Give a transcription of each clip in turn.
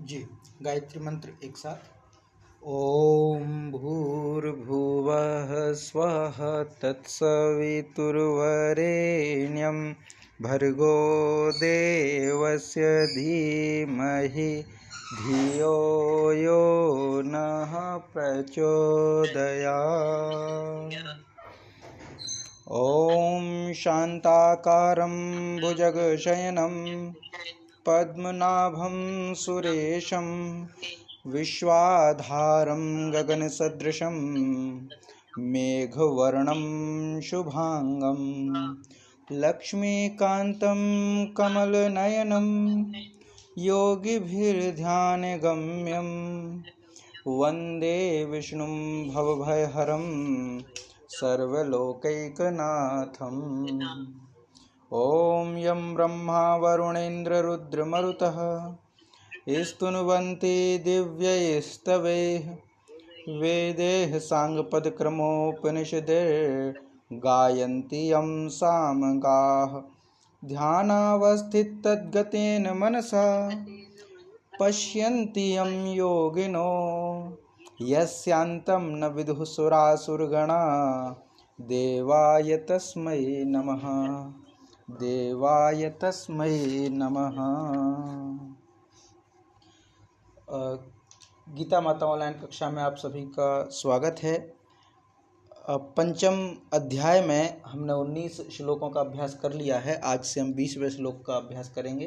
जी, गायत्री मंत्र एक साथ। ओम भूर्भुवः स्वः तत्सवितुर्वरेण्यं भर्गो देवस्य धीमहि धियो यो नः प्रचोदयात्। ओम शांताकारं भुजगशयनं पद्मनाभं सुरेशं विश्वाधारं गगनसदृशं मेघवर्णं शुभांगं लक्ष्मीकान्तं कमलनयनं योगिभिर्ध्यानगम्यं वन्दे विष्णुं भवभयहरं सर्वलोकैकनाथम्। ॐ यं ब्रह्मा वरुणेन्द्र रुद्रमरुतः स्तुन्वन्ति दिव्यैस्तवैः वेदैः साङ्गपदक्रमोपनिषदैर्गायन्ति यं सामगाः ध्यानावस्थिततद्गतेन मनसा पश्यन्ति यं योगिनो यस्यान्तं न विदुः सुरासुरगणा देवाय तस्मै नमः। देवाय तस्मै नमः। गीता माता ऑनलाइन कक्षा में आप सभी का स्वागत है। पंचम अध्याय में हमने 19 श्लोकों का अभ्यास कर लिया है। आज से हम 20वें श्लोक का अभ्यास करेंगे।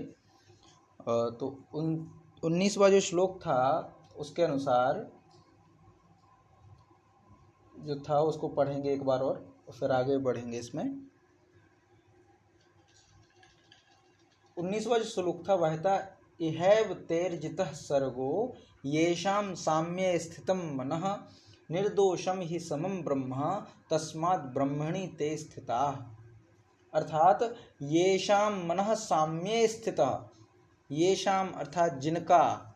तो 19वां जो श्लोक था उसके अनुसार जो था उसको पढ़ेंगे एक बार और फिर आगे बढ़ेंगे। इसमें 19वां जो श्लोक था वह था इहैव तेर्जितः सर्गो येषां साम्ये स्थितं मनः निर्दोषं हि समं ब्रह्म तस्मात् ब्रह्मणि ते स्थिताः। अर्थात येषां मनः साम्ये स्थितः, येषां अर्थात जिनका,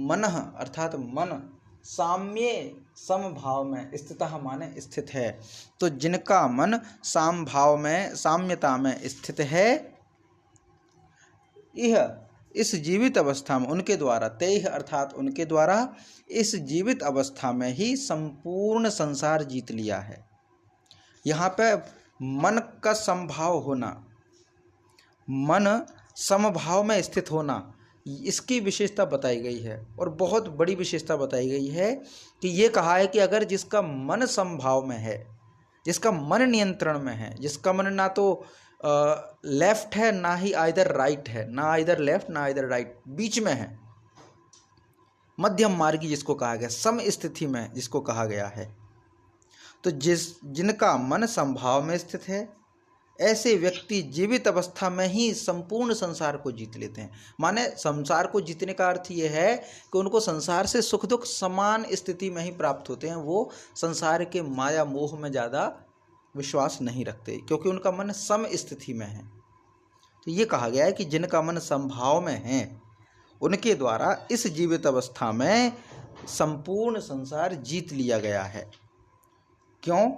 मनः अर्थात मन, साम्ये समभाव में, स्थितः माने स्थित है। तो जिनका मन सामभाव में, साम्यता में स्थित है, यह इस जीवित अवस्था में उनके द्वारा, तेह अर्थात उनके द्वारा इस जीवित अवस्था में ही संपूर्ण संसार जीत लिया है। यहाँ पे मन का समभाव होना, मन समभाव में स्थित होना, इसकी विशेषता बताई गई है और बहुत बड़ी विशेषता बताई गई है कि ये कहा है कि अगर जिसका मन समभाव में है, जिसका मन नियंत्रण में है, जिसका मन ना तो लेफ्ट है ना ही आइदर राइट है, ना आइदर लेफ्ट ना आइदर राइट, बीच में है, मध्यम मार्गी जिसको कहा गया, सम स्थिति में जिसको कहा गया है, तो जिनका मन समभाव में स्थित है ऐसे व्यक्ति जीवित अवस्था में ही संपूर्ण संसार को जीत लेते हैं। माने संसार को जीतने का अर्थ ये है कि उनको संसार से सुख दुख समान स्थिति में ही प्राप्त होते हैं। वो संसार के माया मोह में ज़्यादा विश्वास नहीं रखते क्योंकि उनका मन सम स्थिति में है। तो ये कहा गया है कि जिनका मन समभाव में है उनके द्वारा इस जीवित अवस्था में संपूर्ण संसार जीत लिया गया है। क्यों?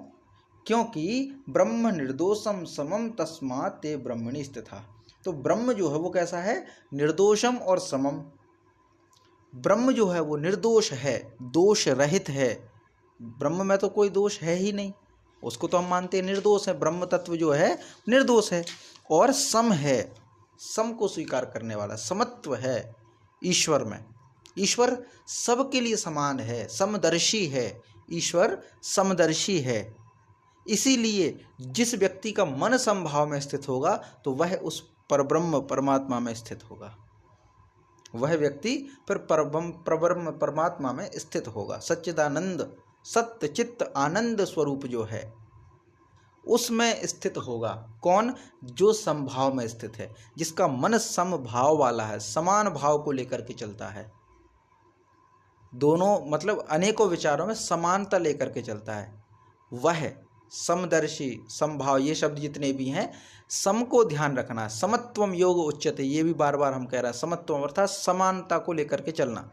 क्योंकि ब्रह्म निर्दोषम समम तस्मात् ते ब्रह्मणि स्थितः। तो ब्रह्म जो है वो कैसा है? निर्दोषम और समम। ब्रह्म जो है वो निर्दोष है, दोष रहित है। ब्रह्म में तो कोई दोष है ही नहीं, उसको तो हम मानते हैं निर्दोष है। ब्रह्म तत्व जो है निर्दोष है और सम है, सम को स्वीकार करने वाला, समत्व है ईश्वर में। ईश्वर सबके लिए समान है, समदर्शी है। ईश्वर समदर्शी है। इसीलिए जिस व्यक्ति का मन समभाव में स्थित होगा तो वह उस परब्रह्म परमात्मा में स्थित होगा। वह व्यक्ति फिर परब्रह्म परमात्मा में स्थित होगा। सच्चिदानंद सत्य चित्त आनंद स्वरूप जो है उसमें स्थित होगा। कौन? जो समभाव में स्थित है, जिसका मन समभाव वाला है, समान भाव को लेकर के चलता है। दोनों मतलब अनेकों विचारों में समानता लेकर के चलता है, वह समदर्शी, समभाव, ये शब्द जितने भी हैं, सम को ध्यान रखना। समत्वम योग उच्यते, ये भी बार बार हम कह रहे हैं। समत्वम अर्थात समानता को लेकर के चलना,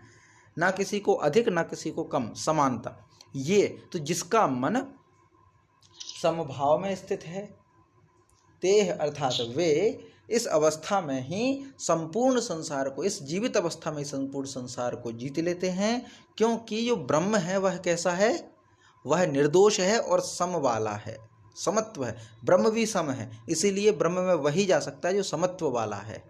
ना किसी को अधिक ना किसी को कम, समानता। ये तो जिसका मन समभाव में स्थित है, तेह अर्थात वे इस अवस्था में ही संपूर्ण संसार को, इस जीवित अवस्था में संपूर्ण संसार को जीत लेते हैं। क्योंकि जो ब्रह्म है वह कैसा है, वह निर्दोष है और सम वाला है, समत्व है। ब्रह्म भी सम है, इसीलिए ब्रह्म में वही जा सकता है जो समत्व वाला है।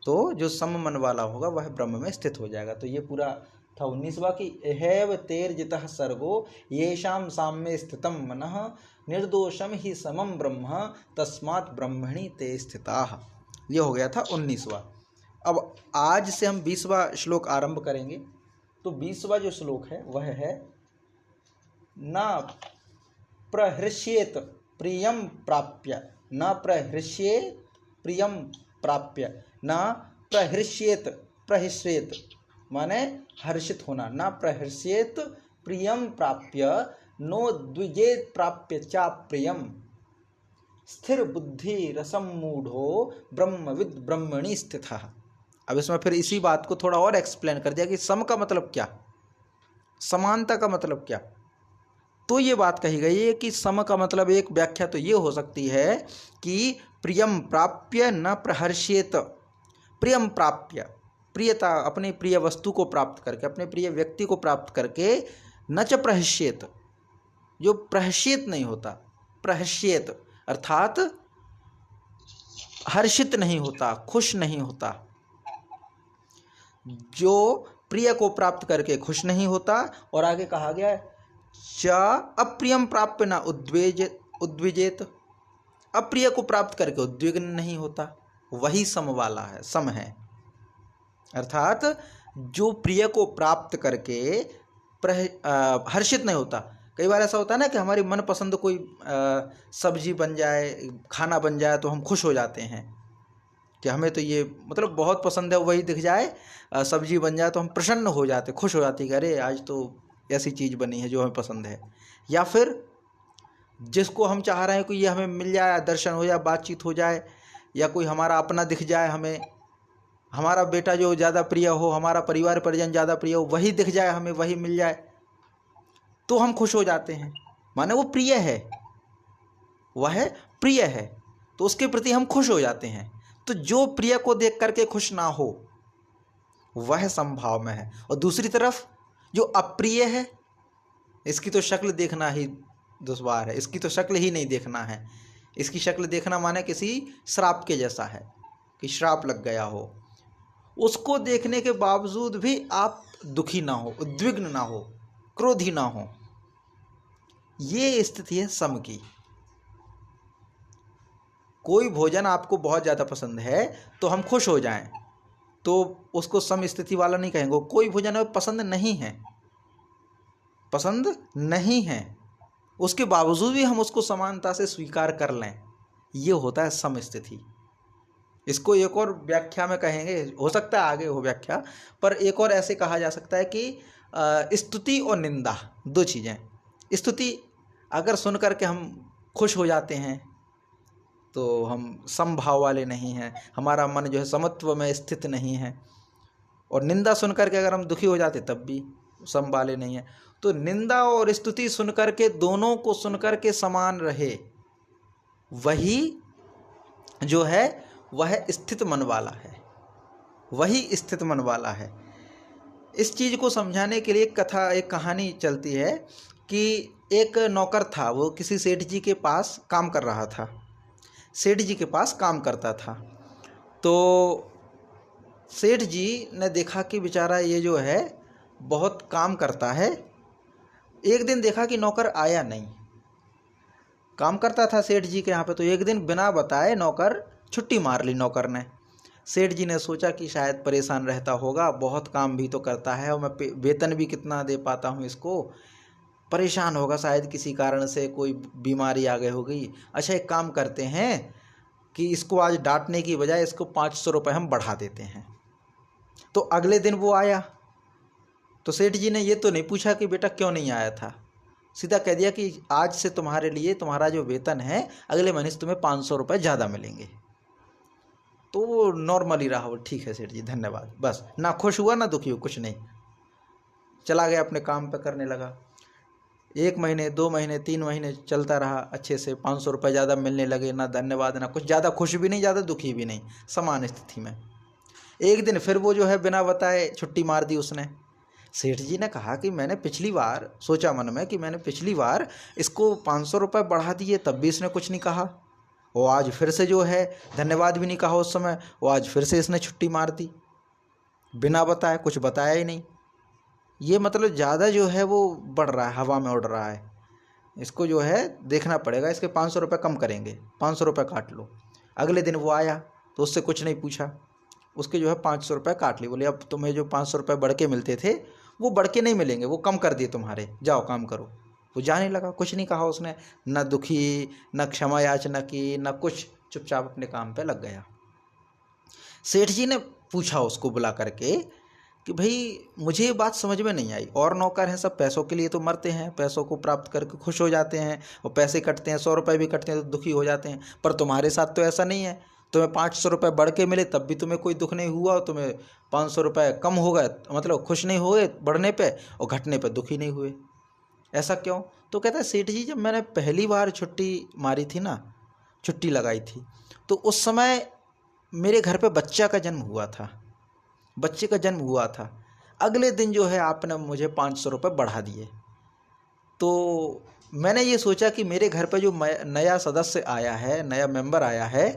तो जो सम मन वाला होगा वह ब्रह्म में स्थित हो जाएगा। तो ये पूरा था 19वां कि एहैव तेर्जितः सर्गो येषां साम्ये स्थितं मनः निर्दोषम ही समम ब्रह्म तस्मात् ब्रह्मणि ते स्थिताः। ये हो गया था 19वां। अब आज से हम 20वां श्लोक आरंभ करेंगे। तो 20वां जो श्लोक है वह है न प्रहृष्येत प्रियम प्राप्य, न प्रहृष्ये प्रियम प्राप्य, न प्रहृष्येत, प्रहृष्येत माने हर्षित होना, न प्रहर्ष्येत प्रियम प्राप्य नो द्विजेत प्राप्य चा प्रियम स्थिर बुद्धि रसम मूढ़ो ब्रह्मविद ब्रह्मणि स्थितः। अब इसमें फिर इसी बात को थोड़ा और एक्सप्लेन कर दिया कि सम का मतलब क्या, समानता का मतलब क्या। तो ये बात कही गई है कि सम का मतलब एक व्याख्या तो ये हो सकती है कि प्रियम प्राप्य न प्रहर्ष्येत, प्रियम प्राप्य प्रियता, अपने प्रिय वस्तु को प्राप्त करके, अपने प्रिय व्यक्ति को प्राप्त करके, न च प्रहर्ष्येत, जो प्रहर्षित नहीं होता, प्रहर्ष्येत अर्थात हर्षित नहीं होता, खुश नहीं होता, जो प्रिय को प्राप्त करके खुश नहीं होता। और आगे कहा गया है च अप्रियम प्राप्य न उद्विजेत, अप्रिय को प्राप्त करके उद्विग्न नहीं होता, वही सम वाला है, सम है। अर्थात जो प्रिय को प्राप्त करके हर्षित नहीं होता। कई बार ऐसा होता है ना कि हमारी मनपसंद कोई सब्जी बन जाए, खाना बन जाए तो हम खुश हो जाते हैं कि हमें तो ये मतलब बहुत पसंद है, वही दिख जाए सब्जी बन जाए तो हम प्रसन्न हो जाते, खुश हो जाते कि अरे आज तो ऐसी चीज़ बनी है जो हमें पसंद है। या फिर जिसको हम चाह रहे हैं कि ये हमें मिल जाए, दर्शन हो जाए, बातचीत हो जाए, या कोई हमारा अपना दिख जाए, हमें हमारा बेटा जो ज़्यादा प्रिय हो, हमारा परिवार परिजन ज़्यादा प्रिय हो, वही दिख जाए, हमें वही मिल जाए तो हम खुश हो जाते हैं। माने वो प्रिय है, वह प्रिय है तो उसके प्रति हम खुश हो जाते हैं। तो जो प्रिय को देख करके खुश ना हो वह संभाव में है। और दूसरी तरफ जो अप्रिय है, इसकी तो शक्ल देखना ही दुश्वार है, इसकी तो शक्ल ही नहीं देखना है। इसकी शक्ल देखना माने किसी श्राप के जैसा है कि श्राप लग गया हो। उसको देखने के बावजूद भी आप दुखी ना हो, उद्विग्न ना हो, क्रोधी ना हो, ये स्थिति है सम की। कोई भोजन आपको बहुत ज़्यादा पसंद है तो हम खुश हो जाएं तो उसको सम स्थिति वाला नहीं कहेंगे। कोई भोजन हमें पसंद नहीं है, पसंद नहीं है, उसके बावजूद भी हम उसको समानता से स्वीकार कर लें, ये होता है सम स्थिति। इसको एक और व्याख्या में कहेंगे, हो सकता है आगे हो व्याख्या, पर एक और ऐसे कहा जा सकता है कि स्तुति और निंदा दो चीज़ें। स्तुति अगर सुन करके हम खुश हो जाते हैं तो हम समभाव वाले नहीं हैं, हमारा मन जो है समत्व में स्थित नहीं है। और निंदा सुन करके अगर हम दुखी हो जाते तब भी सम वाले नहीं हैं। तो निंदा और स्तुति सुन करके, दोनों को सुन करके समान रहे, वही जो है वह स्थित मन वाला है, वही स्थित मन वाला है। इस चीज़ को समझाने के लिए एक कहानी चलती है कि एक नौकर था, वो किसी सेठ जी के पास काम कर रहा था, सेठ जी के पास काम करता था। तो सेठ जी ने देखा कि बेचारा ये जो है बहुत काम करता है। एक दिन देखा कि नौकर आया नहीं, काम करता था सेठ जी के यहाँ पे, तो एक दिन बिना बताए नौकर छुट्टी मार ली नौकर ने। सेठ जी ने सोचा कि शायद परेशान रहता होगा, बहुत काम भी तो करता है और मैं वेतन भी कितना दे पाता हूँ इसको, परेशान होगा शायद, किसी कारण से कोई बीमारी आ गई होगी। अच्छा एक काम करते हैं कि इसको आज डांटने की बजाय इसको 500 रुपये हम बढ़ा देते हैं। तो अगले दिन वो आया तो सेठ जी ने ये तो नहीं पूछा कि बेटा क्यों नहीं आया था, सीधा कह दिया कि आज से तुम्हारे लिए तुम्हारा जो वेतन है अगले महीने से तुम्हें 500 रुपये ज़्यादा मिलेंगे। तो वो नॉर्मली रहा, वो ठीक है सेठ जी धन्यवाद, बस ना खुश हुआ ना दुखी हुआ, कुछ नहीं, चला गया अपने काम पे करने लगा। 1 महीने 2 महीने 3 महीने चलता रहा अच्छे से, 500 रुपये ज़्यादा मिलने लगे, ना धन्यवाद ना कुछ, ज़्यादा खुश भी नहीं ज़्यादा दुखी भी नहीं, समान स्थिति में। एक दिन फिर वो जो है बिना बताए छुट्टी मार दी उसने। सेठ जी ने कहा कि मैंने पिछली बार, सोचा मन में कि मैंने पिछली बार इसको 500 रुपये बढ़ा दिए तब भी इसने कुछ नहीं कहा, वो आज फिर से जो है धन्यवाद भी नहीं कहा उस समय, वो आज फिर से इसने छुट्टी मार दी बिना बताए, कुछ बताया ही नहीं। ये मतलब ज़्यादा जो है वो बढ़ रहा है, हवा में उड़ रहा है। इसको जो है देखना पड़ेगा, इसके 500 रुपये कम करेंगे, 500 रुपये काट लो। अगले दिन वो आया तो उससे कुछ नहीं पूछा, उसके जो है 500 रुपये काट ली। बोले अब तुम्हें जो 500 रुपये बढ़ के मिलते थे वो बढ़ के नहीं मिलेंगे, वो कम कर दिए तुम्हारे, जाओ काम करो। वो जाने लगा, कुछ नहीं कहा उसने, न दुखी, न क्षमा याचना की, न कुछ, चुपचाप अपने काम पे लग गया। सेठ जी ने पूछा उसको बुला करके कि भाई मुझे ये बात समझ में नहीं आई, और नौकर हैं सब पैसों के लिए तो मरते हैं, पैसों को प्राप्त करके खुश हो जाते हैं, और पैसे कटते हैं, 100 रुपये भी कटते हैं तो दुखी हो जाते हैं, पर तुम्हारे साथ तो ऐसा नहीं है। तुम्हें 500 रुपये बढ़ के मिले तब भी तुम्हें कोई दुख नहीं हुआ, और तुम्हें 500 रुपये कम हो गए मतलब खुश नहीं हुए बढ़ने पे, और घटने पे दुखी नहीं हुए, ऐसा क्यों? तो कहता है सेठ जी जब मैंने पहली बार छुट्टी मारी थी ना, छुट्टी लगाई थी, तो उस समय मेरे घर पे बच्चा का जन्म हुआ था, बच्चे का जन्म हुआ था। अगले दिन जो है आपने मुझे 500 रुपये बढ़ा दिए, तो मैंने ये सोचा कि मेरे घर पे जो नया सदस्य आया है, नया मेंबर आया है,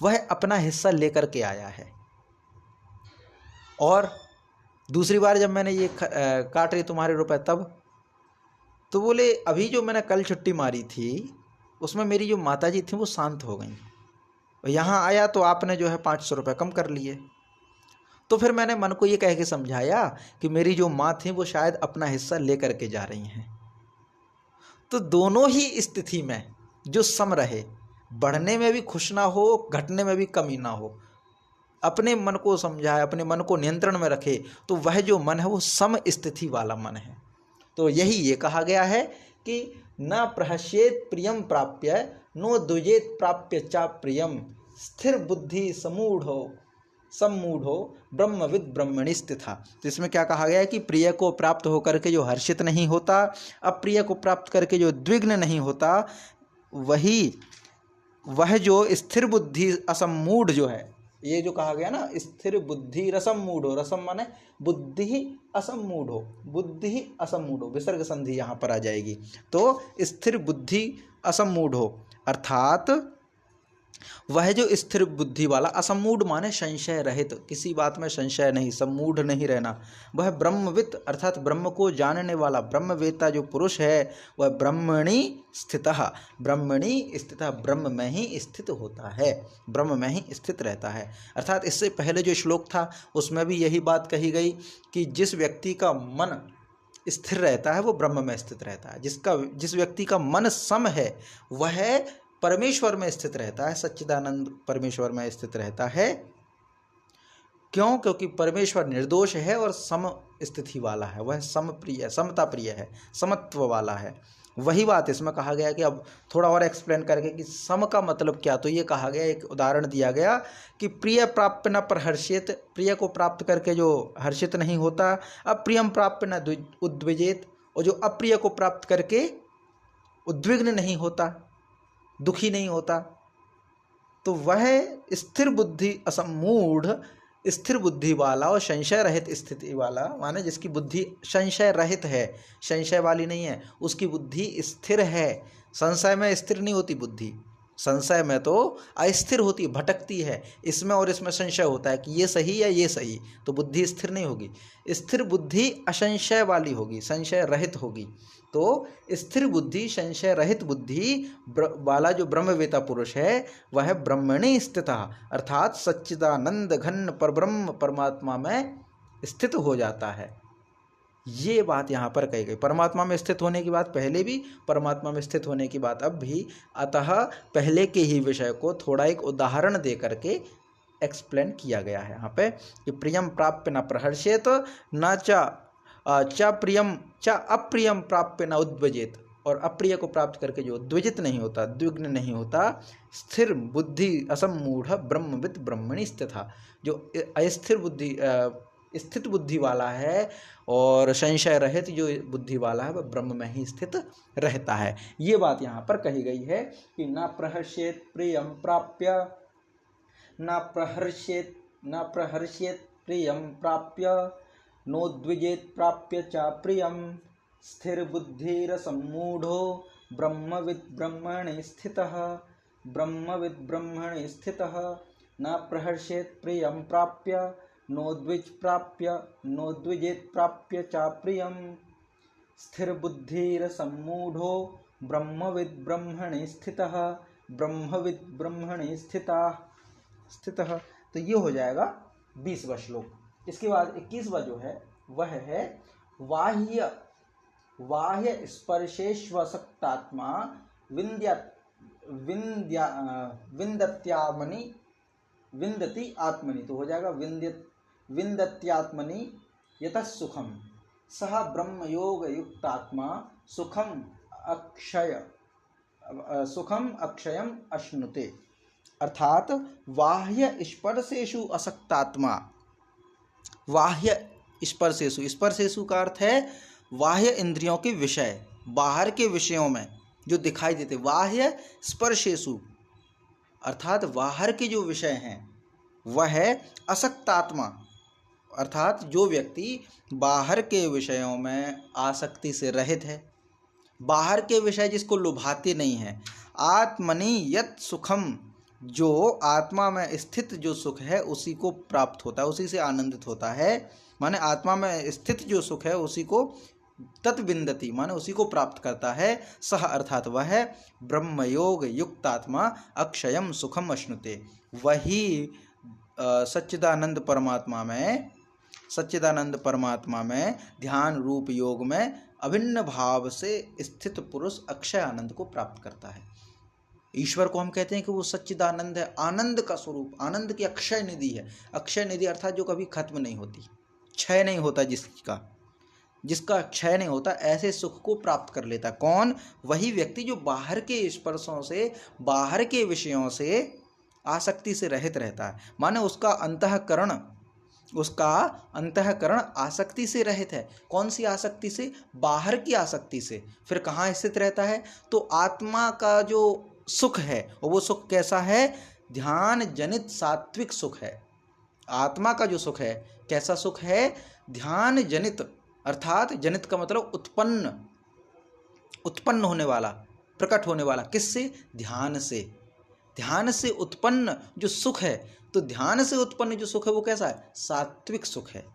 वह अपना हिस्सा लेकर के आया है। और दूसरी बार जब मैंने ये काट रही तुम्हारे रुपए तब, तो बोले अभी जो मैंने कल छुट्टी मारी थी उसमें मेरी जो माताजी थी वो शांत हो गई, और यहाँ आया तो आपने जो है 500 रुपये कम कर लिए। तो फिर मैंने मन को ये कह के समझाया कि मेरी जो माँ थी वो शायद अपना हिस्सा लेकर के जा रही हैं। तो दोनों ही स्थिति में जो सम रहे, बढ़ने में भी खुश ना हो, घटने में भी कमी ना हो, अपने मन को समझाए, अपने मन को नियंत्रण में रखे, तो वह जो मन है वो सम स्थिति वाला मन है। तो यही ये कहा गया है कि न प्रहस्येत प्रियम प्राप्य नो द्विजेत प्राप्य चा प्रियम, स्थिर बुद्धि सम्मूढ़ो ब्रह्मविद ब्रह्मणि स्थिता। तो इसमें क्या कहा गया है कि प्रिय को प्राप्त होकर के जो हर्षित नहीं होता, अप्रिय को प्राप्त करके जो द्विग्न नहीं होता, वह जो स्थिर बुद्धि असम्मूढ़ जो है, ये जो कहा गया ना, स्थिर बुद्धि रसम मूढ़ो, रसम माने बुद्धि असम्मूढ़ो, बुद्धि असम्मूढ़ो, विसर्ग संधि यहाँ पर आ जाएगी। तो स्थिर बुद्धि असम्मूढ़ो अर्थात वह जो स्थिर बुद्धि वाला, असम्मूढ़ माने संशय रहित, किसी बात में संशय नहीं, सम्मूढ़ नहीं रहना, वह ब्रह्मविद अर्थात ब्रह्म को जानने वाला, ब्रह्मवेत्ता जो पुरुष है वह ब्रह्मणि स्थितः, ब्रह्मणि स्थितः, ब्रह्म में ही स्थित होता है, ब्रह्म में ही स्थित रहता है। अर्थात इससे पहले जो श्लोक था उसमें भी यही बात कही गई कि जिस व्यक्ति का मन स्थिर रहता है वो ब्रह्म में स्थित रहता है, जिस व्यक्ति का मन सम है वह परमेश्वर में स्थित रहता है, सच्चिदानंद परमेश्वर में स्थित रहता है। क्यों? क्योंकि परमेश्वर निर्दोष है और सम स्थिति वाला है, वह समप्रिय, समता प्रिय है, समत्व वाला है। वही बात इसमें कहा गया कि अब थोड़ा और एक्सप्लेन करके कि सम का मतलब क्या, तो ये कहा गया, एक उदाहरण दिया गया कि प्रिय प्राप्य न प्रहर्षित, प्रिय को प्राप्त करके जो हर्षित नहीं होता, अप्रियम प्राप्य न उद्विजेत, और जो अप्रिय को प्राप्त करके उद्विग्न नहीं होता, दुखी नहीं होता, तो वह स्थिर बुद्धि असम्मूढ़, स्थिर बुद्धि वाला और संशय रहित स्थिति वाला, माने जिसकी बुद्धि संशय रहित है, संशय वाली नहीं है, उसकी बुद्धि स्थिर है। संशय में स्थिर नहीं होती बुद्धि, संशय में तो अस्थिर होती है, भटकती है, इसमें और इसमें संशय होता है कि ये सही या ये सही, तो बुद्धि स्थिर नहीं होगी। स्थिर बुद्धि असंशय वाली होगी, संशय रहित होगी। तो स्थिर बुद्धि, संशय रहित बुद्धि वाला जो ब्रह्मवेत्ता पुरुष है वह ब्रह्मणि स्थितः अर्थात सच्चिदानंद घन परब्रह्म परमात्मा में स्थित हो जाता है। ये बात यहाँ पर कही गई, परमात्मा में स्थित होने की बात पहले भी, परमात्मा में स्थित होने की बात अब भी। अतः पहले के ही विषय को थोड़ा एक उदाहरण दे करके एक्सप्लेन किया गया है यहाँ पे कि प्रियम प्राप्य न प्रहर्षेत न च प्रियम च अप्रियम प्राप्य न उद्विजेत, और अप्रिय को प्राप्त करके जो द्विजित नहीं होता, द्विग्न नहीं होता, स्थिर बुद्धि असम्मूढ़ ब्रह्मविद ब्रह्मणि स्थितः, जो अस्थिर बुद्धि स्थित बुद्धि वाला है और संशय रहित जो बुद्धि वाला है वह ब्रह्म में ही स्थित रहता है। ये बात यहाँ पर कही गई है कि न प्रहर्षेत प्रियम प्राप्य, न प्रहर्षेत प्रियम प्राप्य, नोद्विजेत प्राप्य च प्रियम, स्थिर बुद्धिरसम्मूढ़ो ब्रह्मविद् ब्रह्मणि स्थितः, ब्रह्मविद् ब्रह्मणि स्थितः, न प्रहर्षेत प्रियम प्राप्य, नोद्विजेत प्राप्य च प्रियम, स्थिर बुद्धिरसम्मूढ़ो ब्रह्मविद् ब्रह्मणि स्थितः, ब्रह्मविद् ब्रह्मणि स्थितः। तो ये हो जाएगा 20वां श्लोक। इसके बाद 21वां जो है वह है बाह्य स्पर्शेष्वसक्तात्मा विन्दति आत्मनि। तो हो जाएगा विन्दत्यात्मनि यतः सुखम, सह ब्रह्मयोग युक्तात्मा सुखम अक्षयम अश्नुते। अर्थात बाह्य स्पर्शेषु असक्तात्मा, बाह्य स्पर्शेषु का अर्थ है बाह्य इंद्रियों के विषय, बाहर के विषयों में जो दिखाई देते, बाह्य स्पर्शेषु अर्थात बाहर के जो विषय हैं वह है असक्तात्मा, अर्थात जो व्यक्ति बाहर के विषयों में आसक्ति से रहित है, बाहर के विषय जिसको लुभाते नहीं हैं। आत्मनि यत सुखम, जो आत्मा में स्थित जो सुख है उसी को प्राप्त होता है, उसी से आनंदित होता है। माने आत्मा में स्थित जो सुख है उसी को तत्विन्दति माने उसी को प्राप्त करता है। सह अर्थात वह है ब्रह्मयोग युक्तात्मा अक्षयम सुखम अश्नुते। वही सच्चिदानंद परमात्मा में ध्यान रूप योग में अभिन्न भाव से स्थित पुरुष अक्षय आनंद को प्राप्त करता है। ईश्वर को हम कहते हैं कि वो सच्चिदानंद है, आनंद का स्वरूप, आनंद की अक्षय निधि है। अक्षय निधि अर्थात जो कभी खत्म नहीं होती, क्षय नहीं होता, जिसका क्षय नहीं होता, ऐसे सुख को प्राप्त कर लेता। कौन? वही व्यक्ति जो बाहर के स्पर्शों से, बाहर के विषयों से आसक्ति से रहित रहता है। माने उसका अंतःकरण आसक्ति से रहित है। कौन सी आसक्ति से? बाहर की आसक्ति से। फिर कहाँ स्थित रहता है? तो आत्मा का जो सुख है, और वो सुख कैसा है? ध्यान जनित सात्विक सुख है। आत्मा का जो सुख है कैसा सुख है? ध्यान जनित, अर्थात जनित का मतलब उत्पन्न होने वाला, प्रकट होने वाला। किससे? ध्यान से। ध्यान से उत्पन्न जो सुख है, तो ध्यान से उत्पन्न जो सुख है वो कैसा है? सात्विक सुख है।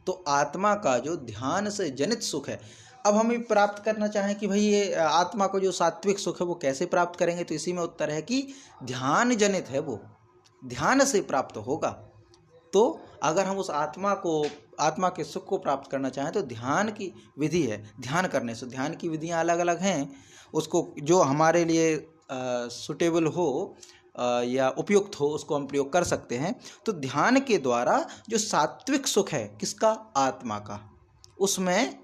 तो आत्मा का जो ध्यान से जनित सुख है, अब हम प्राप्त करना चाहें कि भाई ये आत्मा को जो सात्विक सुख है वो कैसे प्राप्त करेंगे, तो इसी में उत्तर है कि ध्यान जनित है, वो ध्यान से प्राप्त होगा। तो अगर हम उस आत्मा के सुख को प्राप्त करना चाहें तो ध्यान की विधि है। ध्यान करने से, ध्यान की विधियां अलग अलग हैं, उसको जो हमारे लिए सुटेबल हो या उपयुक्त हो उसको हम प्रयोग कर सकते हैं। तो ध्यान के द्वारा जो सात्विक सुख है, किसका? आत्मा का, उसमें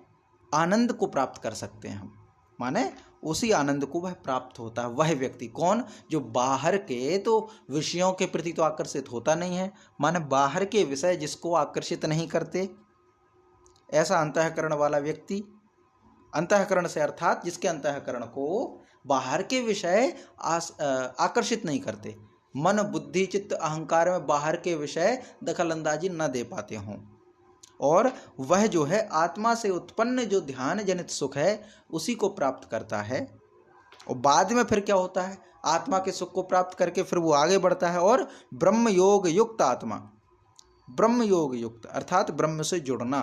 आनंद को प्राप्त कर सकते हैं हम। माने उसी आनंद को वह प्राप्त होता है। वह व्यक्ति कौन? जो बाहर के तो विषयों के प्रति तो आकर्षित होता नहीं है, माने बाहर के विषय जिसको आकर्षित नहीं करते, ऐसा अंतःकरण वाला व्यक्ति। अंतःकरण से अर्थात जिसके अंतःकरण को बाहर के विषय आकर्षित नहीं करते, मन बुद्धि चित्त अहंकार में बाहर के विषय दखल अंदाजी न दे पाते हों, और वह जो है आत्मा से उत्पन्न जो ध्यान जनित सुख है उसी को प्राप्त करता है। और बाद में फिर क्या होता है? आत्मा के सुख को प्राप्त करके फिर वो आगे बढ़ता है और ब्रह्म योग युक्त आत्मा, ब्रह्म योग युक्त अर्थात ब्रह्म से जुड़ना।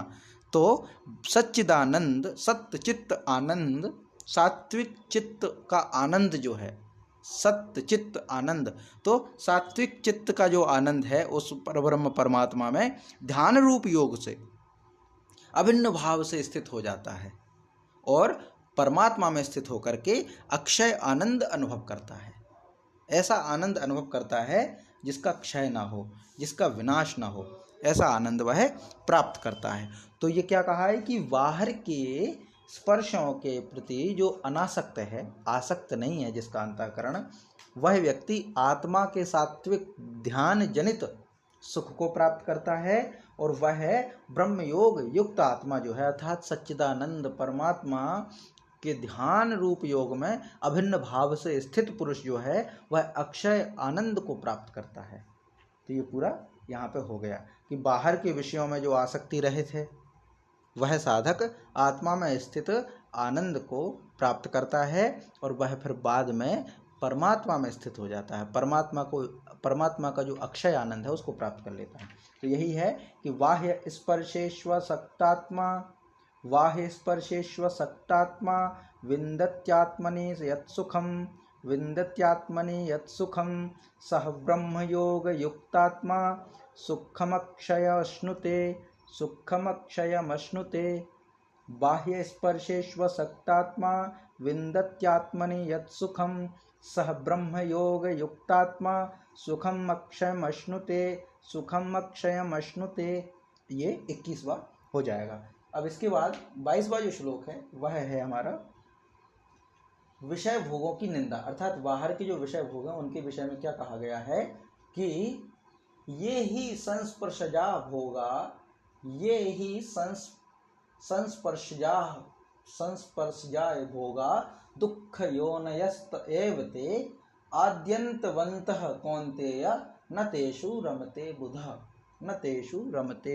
तो सच्चिदानंद, सत्य चित्त आनंद, सात्विक चित्त का आनंद जो है, सत्य चित्त आनंद, तो सात्विक चित्त का जो आनंद है उस परब्रह्म परमात्मा में ध्यान रूप योग से अभिन्न भाव से स्थित हो जाता है और परमात्मा में स्थित होकर के अक्षय आनंद अनुभव करता है। ऐसा आनंद अनुभव करता है जिसका क्षय ना हो, जिसका विनाश ना हो, ऐसा आनंद वह प्राप्त करता है। तो ये क्या कहा है कि बाहर के स्पर्शों के प्रति जो अनासक्त है, आसक्त नहीं है जिसका अंतःकरण, वह व्यक्ति आत्मा के सात्विक ध्यान जनित सुख को प्राप्त करता है, और वह ब्रह्म योग युक्त आत्मा जो है अर्थात सच्चिदानंद परमात्मा के ध्यान रूप योग में अभिन्न भाव से स्थित पुरुष जो है वह अक्षय आनंद को प्राप्त करता है। तो ये पूरा यहाँ पे हो गया कि बाहर के विषयों में जो आसक्ति रहित है वह साधक आत्मा में स्थित आनंद को प्राप्त करता है, और वह फिर बाद में परमात्मा में स्थित हो जाता है, परमात्मा का जो अक्षय आनंद है उसको प्राप्त कर लेता है। तो यही है कि बाह्य स्पर्शेश्व सक्तात्मा विन्दत्यात्मनि यत्सुखम सह ब्रह्मयोग युक्तात्मा सुखमक्षयमश्नुते बाह्य स्पर्शेश्व सक्तात्मा विन्दत्यात्मनि यत्सुखम सह ब्रह्मयोग युक्तात्मा सुखमक्षयमश्नुते। ये 21वां हो जाएगा। अब इसके बाद 22वां जो श्लोक है वह है हमारा विषय भोगों की निंदा, अर्थात बाहर के जो विषय भोग हैं उनके विषय में क्या कहा गया है कि ये ही संस्पर्शजा भोगा, ये ही संस्पर्शजा भोगा दुख योनयस्त एव ते आद्यंतवन्तः कौन्तेय न तेषु रमते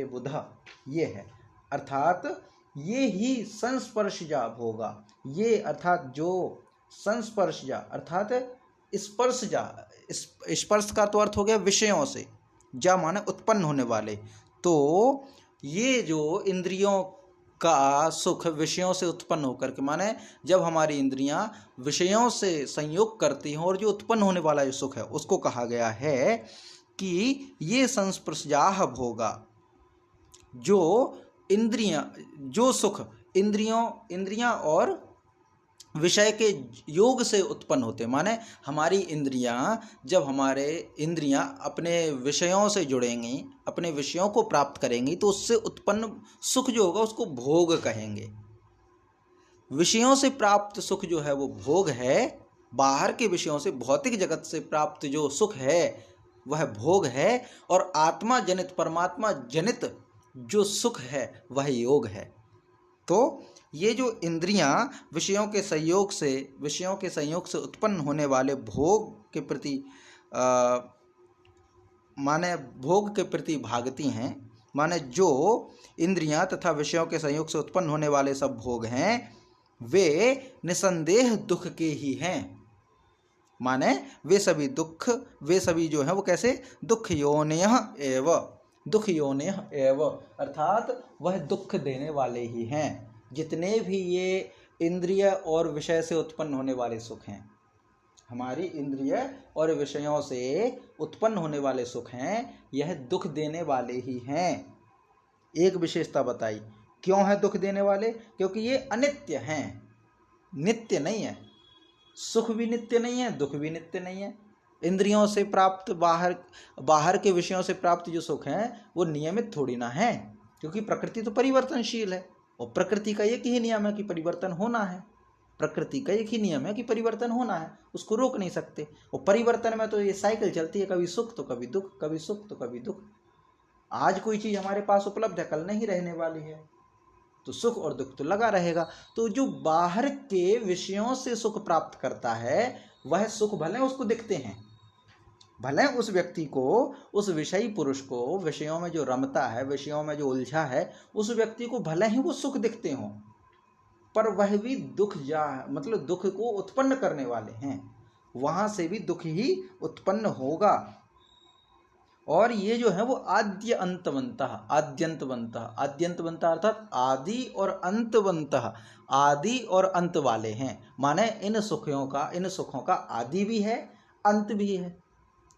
बुधा। ये है अर्थात ये ही संस्पर्शजा भोगा, ये अर्थात जो संस्पर्शजा अर्थात स्पर्शजा, स्पर्श का तो अर्थ हो गया विषयों से, जा माने उत्पन्न होने वाले, तो ये जो इंद्रियों का सुख विषयों से उत्पन्न होकर के, माने जब हमारी इंद्रियां विषयों से संयोग करती हैं और जो उत्पन्न होने वाला जो सुख है उसको कहा गया है कि ये संस्पर्शजाह भोगा, जो इंद्रियां जो सुख इंद्रियां और विषय के योग से उत्पन्न होते, माने हमारी इंद्रियां जब हमारे इंद्रियां अपने विषयों से जुड़ेंगी, अपने विषयों को प्राप्त करेंगी, तो उससे उत्पन्न सुख जो होगा उसको भोग कहेंगे। विषयों से प्राप्त सुख जो है वो भोग है, बाहर के विषयों से भौतिक जगत से प्राप्त जो सुख है वह भोग है, और आत्मा जनित परमात्मा जनित जो सुख है वह योग है। तो ये जो इंद्रियां विषयों के संयोग से उत्पन्न होने वाले भोग के प्रति माने भोग के प्रति भागती हैं, माने जो इंद्रियां तथा विषयों के संयोग से उत्पन्न होने वाले सब भोग हैं वे निसंदेह दुख के ही हैं, माने वे सभी जो हैं वो कैसे दुख योनेह एव अर्थात वह दुख देने वाले ही हैं। जितने भी ये इंद्रिय और विषय से उत्पन्न होने वाले सुख हैं, हमारी इंद्रिय और विषयों से उत्पन्न होने वाले सुख हैं, यह दुख देने वाले ही हैं। एक विशेषता बताई, क्यों है दुख देने वाले? क्योंकि ये अनित्य हैं, नित्य नहीं है। सुख भी नित्य नहीं है, दुख भी नित्य नहीं है। इंद्रियों से प्राप्त बाहर के विषयों से प्राप्त जो सुख हैं वो नियमित थोड़ी ना है, क्योंकि प्रकृति तो परिवर्तनशील है, और प्रकृति का एक ही नियम है कि परिवर्तन होना है। प्रकृति का एक ही नियम है कि परिवर्तन होना है, उसको रोक नहीं सकते। और परिवर्तन में तो ये साइकिल चलती है, कभी सुख तो कभी दुख, कभी सुख तो कभी दुख। आज कोई चीज़ हमारे पास उपलब्ध है, कल नहीं रहने वाली है, तो सुख और दुख तो लगा रहेगा। तो जो बाहर के विषयों से सुख प्राप्त करता है वह सुख भले उसको दिखते हैं, भले उस व्यक्ति को, उस विषयी पुरुष को विषयों में जो रमता है, विषयों में जो उलझा है, उस व्यक्ति को भले ही वो सुख दिखते हों, पर वह भी दुख मतलब दुख को उत्पन्न करने वाले हैं, वहां से भी दुख ही उत्पन्न होगा। और ये जो है वो आद्यंतवंतः अर्थात आदि और अंतवंतः, आदि और अंत वाले हैं, माने इन सुखों का आदि भी है, अंत भी है।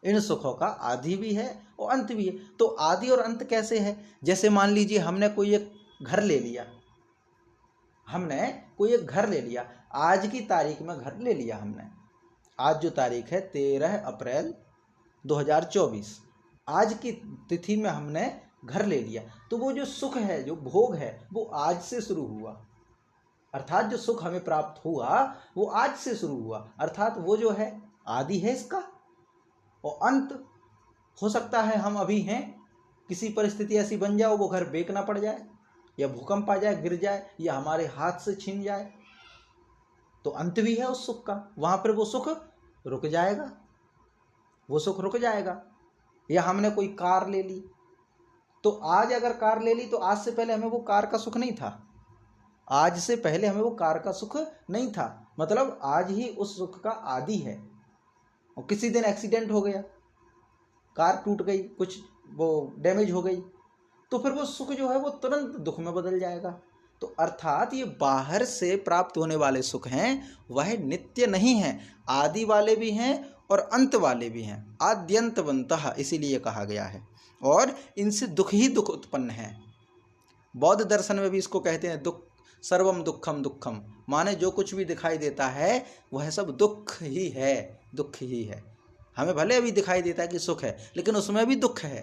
इन सुखों का आदि भी है और अंत भी है। तो आदि और अंत कैसे है? जैसे मान लीजिए हमने कोई एक घर ले लिया, आज की तारीख में घर ले लिया हमने। आज जो तारीख है 13 अप्रैल 2024, आज की तिथि में हमने घर ले लिया, तो वो जो सुख है, जो भोग है, वो आज से शुरू हुआ। अर्थात जो सुख हमें प्राप्त हुआ वो आज से शुरू हुआ, अर्थात वो जो है आदि है इसका, और अंत हो सकता है हम अभी हैं किसी परिस्थिति ऐसी बन जाओ वो घर बेचना पड़ जाए, या भूकंप आ जाए, गिर जाए, या हमारे हाथ से छीन जाए, तो अंत भी है उस सुख का। वहां पर वो सुख रुक जाएगा, वो सुख रुक जाएगा। या हमने कोई कार ले ली, तो आज अगर कार ले ली तो आज से पहले हमें वो कार का सुख नहीं था, आज से पहले हमें वो कार का सुख नहीं था, मतलब आज ही उस सुख का आदि है। और किसी दिन एक्सीडेंट हो गया, कार टूट गई, कुछ वो डैमेज हो गई, तो फिर वो सुख जो है वो तुरंत दुख में बदल जाएगा। तो अर्थात ये बाहर से प्राप्त होने वाले सुख हैं वह नित्य नहीं हैं, आदि वाले भी हैं और अंत वाले भी हैं, आद्यंतवन्तः इसीलिए कहा गया है। और इनसे दुख ही दुख उत्पन्न है। बौद्ध दर्शन में भी इसको कहते हैं दुख, सर्वम दुखम दुखम, माने जो कुछ भी दिखाई देता है वह सब दुख ही है, दुख ही है। हमें भले अभी दिखाई देता है कि सुख है, लेकिन उसमें भी दुख है।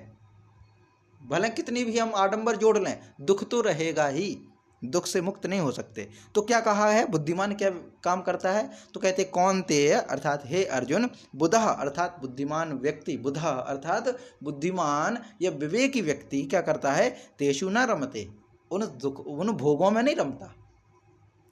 भले कितनी भी हम आडंबर जोड़ लें, दुख तो रहेगा ही, दुख से मुक्त नहीं हो सकते। तो क्या कहा है, बुद्धिमान क्या काम करता है, तो कहते कौन्तेय अर्थात हे अर्जुन, बुधः अर्थात बुद्धिमान व्यक्ति, बुधः अर्थात बुद्धिमान या विवेकी व्यक्ति क्या करता है, तेषु न रमते, उन भोगों में नहीं रमता।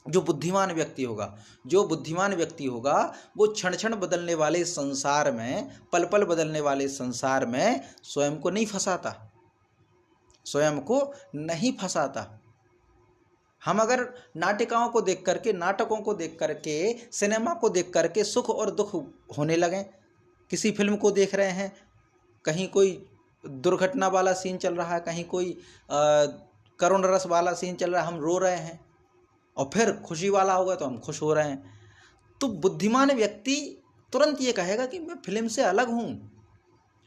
जो बुद्धिमान व्यक्ति होगा, जो बुद्धिमान व्यक्ति होगा वो क्षण क्षण बदलने वाले संसार में, पल पल बदलने वाले संसार में स्वयं को नहीं फंसाता, स्वयं को नहीं फंसाता। हम अगर नाटिकाओं को देख करके, नाटकों को देख करके, सिनेमा को देख करके सुख और दुख होने लगें, किसी फिल्म को देख रहे हैं, कहीं कोई दुर्घटना वाला सीन चल रहा है, कहीं कोई करुण रस वाला सीन चल रहा है, हम रो रहे हैं, और फिर खुशी वाला होगा तो हम खुश हो रहे हैं, तो बुद्धिमान व्यक्ति तुरंत ये कहेगा कि मैं फिल्म से अलग हूँ,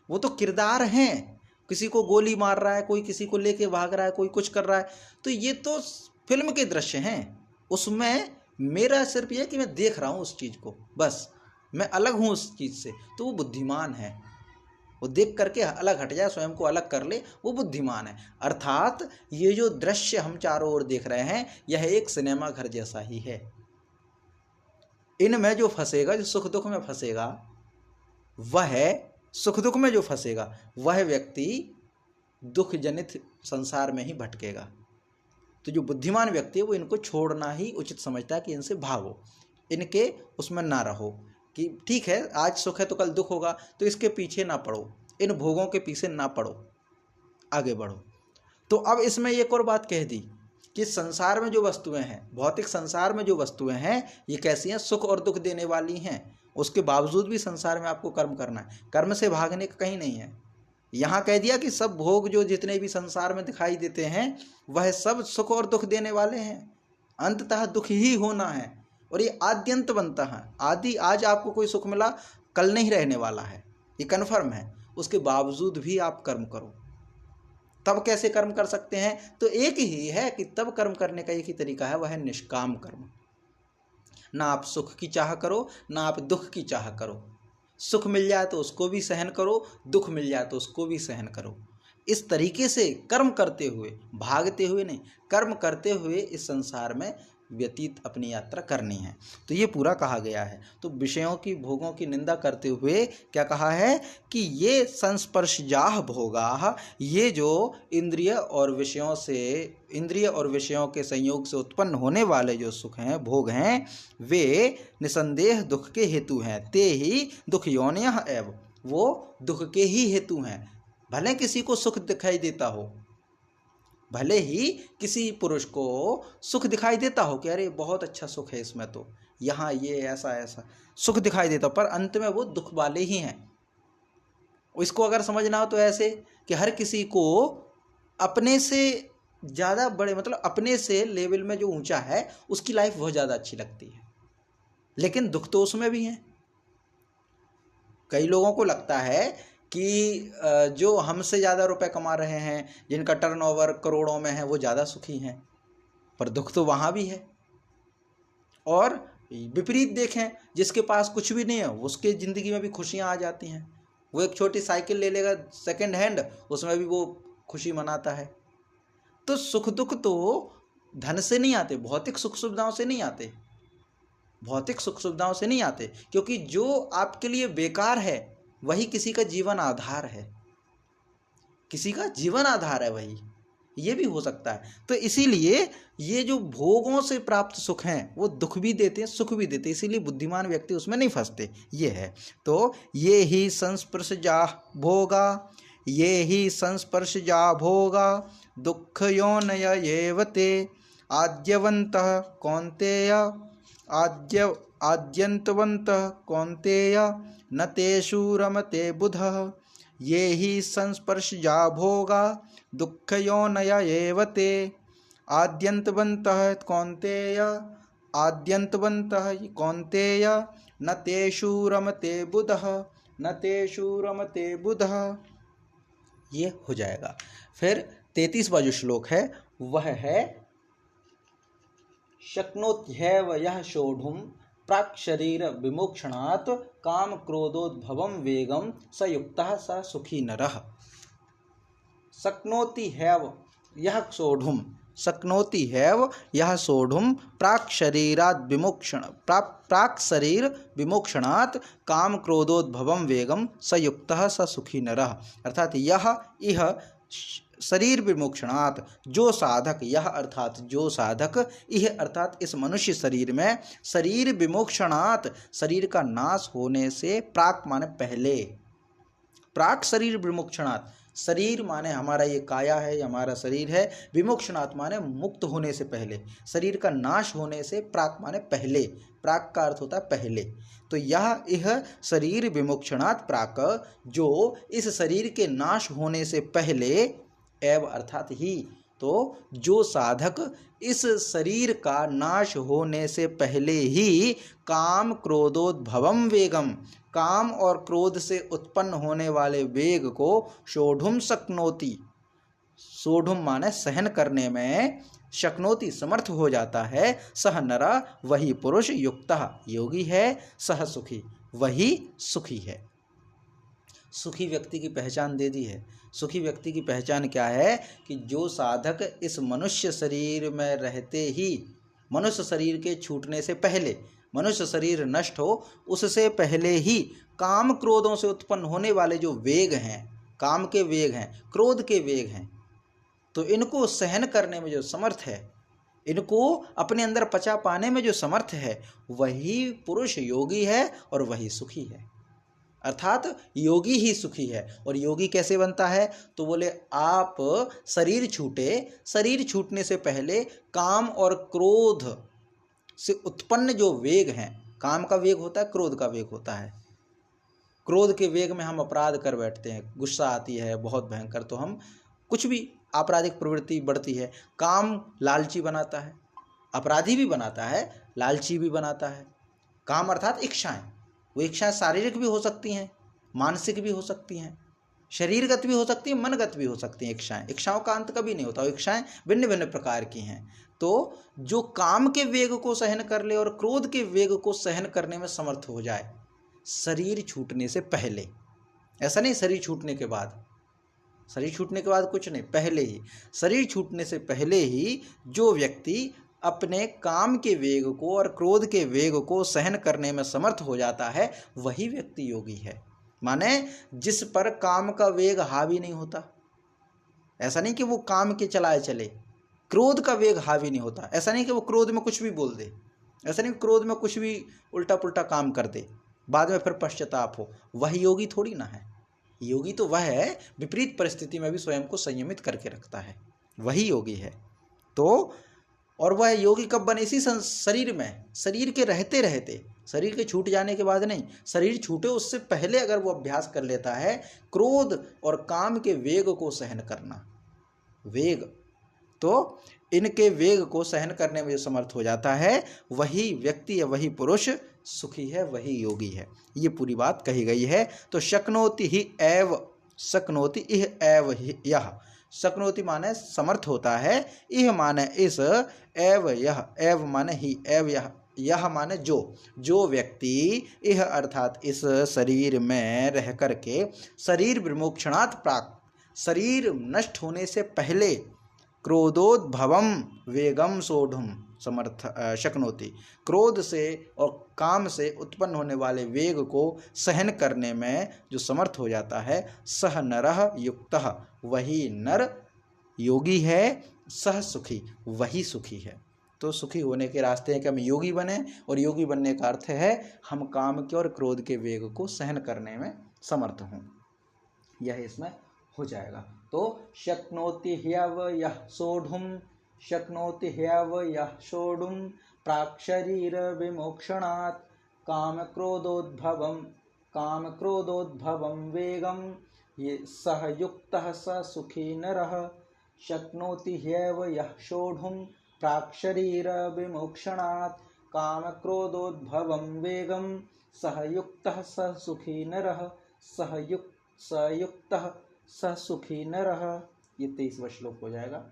वो तो किरदार हैं, किसी को गोली मार रहा है, कोई किसी को लेके भाग रहा है, कोई कुछ कर रहा है, तो ये तो फिल्म के दृश्य हैं, उसमें मेरा सिर्फ ये कि मैं देख रहा हूँ उस चीज़ को, बस मैं अलग हूँ उस चीज़ से, तो वो बुद्धिमान है। वो देख करके अलग हट जाए, स्वयं को अलग कर ले, वो बुद्धिमान है। अर्थात ये जो दृश्य हम चारों ओर देख रहे हैं यह एक सिनेमा घर जैसा ही है। इनमें जो फंसेगा, जो सुख दुख में फंसेगा, वह सुख दुख में जो फंसेगा वह व्यक्ति दुख जनित संसार में ही भटकेगा। तो जो बुद्धिमान व्यक्ति है वो इनको छोड़ना ही उचित समझता है कि इनसे भागो, इनके उसमें ना रहो, कि ठीक है आज सुख है तो कल दुख होगा, तो इसके पीछे ना पड़ो, इन भोगों के पीछे ना पड़ो, आगे बढ़ो। तो अब इसमें एक और बात कह दी कि संसार में जो वस्तुएं हैं, भौतिक संसार में जो वस्तुएं हैं, ये कैसी हैं, सुख और दुख देने वाली हैं। उसके बावजूद भी संसार में आपको कर्म करना है, कर्म से भागने का कहीं नहीं है। यहाँ कह दिया कि सब भोग जो जितने भी संसार में दिखाई देते हैं वह सब सुख और दुख देने वाले हैं, अंततः दुख ही होना है, और ये आद्यंत बनता है। आदि आज आपको कोई सुख मिला, कल नहीं रहने वाला है, ये कन्फर्म है। उसके बावजूद भी आप कर्म करो। तब कैसे कर्म कर सकते हैं, तो एक ही है कि तब कर्म करने का एक ही तरीका है, वह है निष्काम कर्म। ना आप सुख की चाह करो, ना आप दुख की चाह करो। सुख मिल जाए तो उसको भी सहन करो, दुख मिल जाए तो उसको भी सहन करो। इस तरीके से कर्म करते हुए, भागते हुए नहीं, कर्म करते हुए इस संसार में व्यतीत अपनी यात्रा करनी है। तो ये पूरा कहा गया है। तो विषयों की, भोगों की निंदा करते हुए क्या कहा है कि ये संस्पर्शजाह भोगाः, ये जो इंद्रिय और विषयों के संयोग से उत्पन्न होने वाले जो सुख हैं, भोग हैं, वे निसंदेह दुख के हेतु हैं। ते ही दुख योनयः एव, वो दुख के ही हेतु हैं। भले किसी को सुख दिखाई देता हो, भले ही किसी पुरुष को सुख दिखाई देता हो कि अरे बहुत अच्छा सुख है इसमें, तो यहाँ ये ऐसा ऐसा सुख दिखाई देता, पर अंत में वो दुख वाले ही हैं। इसको अगर समझना हो तो ऐसे कि हर किसी को अपने से ज़्यादा बड़े, मतलब अपने से लेवल में जो ऊंचा है उसकी लाइफ बहुत ज़्यादा अच्छी लगती है, लेकिन दुख तो उसमें भी हैं। कई लोगों को लगता है कि जो हमसे ज़्यादा रुपए कमा रहे हैं, जिनका टर्नओवर करोड़ों में है, वो ज़्यादा सुखी हैं, पर दुख तो वहाँ भी है। और विपरीत देखें, जिसके पास कुछ भी नहीं है उसके ज़िंदगी में भी खुशियाँ आ जाती हैं। वो एक छोटी साइकिल ले लेगा सेकंड हैंड, उसमें भी वो खुशी मनाता है। तो सुख दुख तो धन से नहीं आते, भौतिक सुख सुविधाओं से नहीं आते, भौतिक सुख सुविधाओं से नहीं आते, क्योंकि जो आपके लिए बेकार है वही किसी का जीवन आधार है। किसी का जीवन आधार है वही, ये भी हो सकता है। तो इसीलिए ये जो भोगों से प्राप्त सुख हैं वो दुख भी देते हैं सुख भी देते हैं, इसीलिए बुद्धिमान व्यक्ति उसमें नहीं फंसते, ये है। तो ये ही संस्पर्शजा भोगा, ये ही संस्पर्शजा भोगा दुख योनय एव ते आद्यवन्तः कौन्तेय आद्यन्तवन्तः कौन्तेय न तेषु रमते बुधः। ये ही संस्पर्शजा भोगा दुख योनय एव ते आद्यन्तवन्तः कौन्तेय न तेषु रमते बुधः न तेषु रमते बुधः। ये हो जाएगा। फिर 33वां जो श्लोक है वह है शक्नोत्यैव यः सोढुं प्राक् शरीर विमोक्षणात् काम क्रोधोद्भवं वेगं स युक्तः स सुखी नरः। शक्नोति हैव यः सोढुं, शक्नोति हैव यः सोढुं प्राक् शरीर विमोक्षणात् काम क्रोधोद्भवं वेगं स युक्तः स सुखी नरः। अर्थात यह शरीर विमोक्षणात्, जो साधक, यह अर्थात जो साधक, यह अर्थात इस मनुष्य शरीर में, शरीर विमोक्षणात् शरीर का नाश होने से, प्राक माने पहले, प्राक शरीर विमोक्षणात्, शरीर माने हमारा ये काया है, हमारा शरीर है, विमोक्षणात् माने मुक्त होने से पहले, शरीर का नाश होने से, प्राक माने पहले, प्राक का अर्थ होता है पहले। तो यह शरीर विमोक्षणात् प्राक, जो इस शरीर के नाश होने से पहले, एव अर्थात ही, तो जो साधक इस शरीर का नाश होने से पहले ही काम क्रोधोद्भवम वेगम, काम और क्रोध से उत्पन्न होने वाले वेग को सोढुम शक्नोति, सोढुम माने सहन करने में, शक्नोति समर्थ हो जाता है, सह नरा वही पुरुष, युक्तः योगी है, सह सुखी वही सुखी है। सुखी व्यक्ति की पहचान दे दी है। सुखी व्यक्ति की पहचान क्या है कि जो साधक इस मनुष्य शरीर में रहते ही, मनुष्य शरीर के छूटने से पहले, मनुष्य शरीर नष्ट हो उससे पहले ही काम क्रोधों से उत्पन्न होने वाले जो वेग हैं, काम के वेग हैं, क्रोध के वेग हैं, तो इनको सहन करने में जो समर्थ है, इनको अपने अंदर पचा पाने में जो समर्थ है, वही पुरुष योगी है और वही सुखी है। अर्थात योगी ही सुखी है। और योगी कैसे बनता है? तो बोले आप शरीर छूटे, शरीर छूटने से पहले काम और क्रोध से उत्पन्न जो वेग हैं, काम का वेग होता है, क्रोध का वेग होता है। क्रोध के वेग में हम अपराध कर बैठते हैं, गुस्सा आती है बहुत भयंकर, तो हम कुछ भी आपराधिक प्रवृत्ति बढ़ती है। काम लालची बनाता है, अपराधी भी बनाता है, लालची भी बनाता है। काम अर्थात इच्छाएं, वो इच्छाएं शारीरिक भी हो सकती हैं, मानसिक भी हो सकती हैं, शरीरगत भी हो सकती हैं, मनगत भी हो सकती हैं। इच्छाओं का अंत कभी नहीं होता, इच्छाएं भिन्न भिन्न प्रकार की हैं। तो जो काम के वेग को सहन कर ले और क्रोध के वेग को सहन करने में समर्थ हो जाए शरीर छूटने से पहले, ऐसा नहीं शरीर छूटने के बाद, शरीर छूटने के बाद कुछ नहीं, पहले ही, शरीर छूटने से पहले ही जो व्यक्ति अपने काम के वेग को और क्रोध के वेग को सहन करने में समर्थ हो जाता है, वही व्यक्ति योगी है। माने जिस पर काम का वेग हावी नहीं होता, ऐसा नहीं कि वो काम के चलाए चले, क्रोध का वेग हावी नहीं होता, ऐसा नहीं कि वो क्रोध में कुछ भी बोल दे, ऐसा नहीं कि क्रोध में कुछ भी उल्टा पुल्टा काम कर दे, बाद में फिर पश्चाताप हो, वह योगी थोड़ी ना है। योगी तो वह है विपरीत परिस्थिति में भी स्वयं को संयमित करके रखता है, वही योगी है। तो और वह योगी कब बने? इसी शरीर में, शरीर के रहते रहते, शरीर के छूट जाने के बाद नहीं, शरीर छूटे उससे पहले अगर वो अभ्यास कर लेता है क्रोध और काम के वेग को सहन करना, वेग, तो इनके वेग को सहन करने में जो समर्थ हो जाता है, वही व्यक्ति या वही पुरुष सुखी है, वही योगी है। ये पूरी बात कही गई है। तो शक्नोति ही एव, शक्नोति इह एव यह, शक्नोति माने समर्थ होता है, इह माने इस, एव यह, एव माने ही, एव यह माने जो व्यक्ति, यह अर्थात इस शरीर में रह करके शरीर विमोक्षणात् प्राक, शरीर नष्ट होने से पहले क्रोधोद्भवम वेगम सोढ़ुम शक्नोति। क्रोध से और काम से उत्पन्न होने वाले वेग को सहन करने में जो समर्थ हो जाता है, सह नरः युक्तः, वही नर योगी है, सह सुखी, वही सुखी है। तो सुखी होने के रास्ते हैं कि हम योगी बने, और योगी बनने का अर्थ है हम काम के और क्रोध के वेग को सहन करने में समर्थ हों। यह इसमें हो जाएगा। तो शक्नोति ह्यवयः सोढ़ुम, शक्नोति ह्यवयः सोढ़ुम प्राक्शरीर विमोक्षणात् काम क्रोधोद्भवम वेगम ये सह युक्तः स सुखी नरः। शक्नोति ह्यवयः सोढ़ुम प्राक्शरीर विमोक्षणात् काम क्रोधोद्भवम वेगम सह युक्तः स सुखी नरः। सयुक्तः स सुखी नरः। ये 23वां श्लोक हो जाएगा।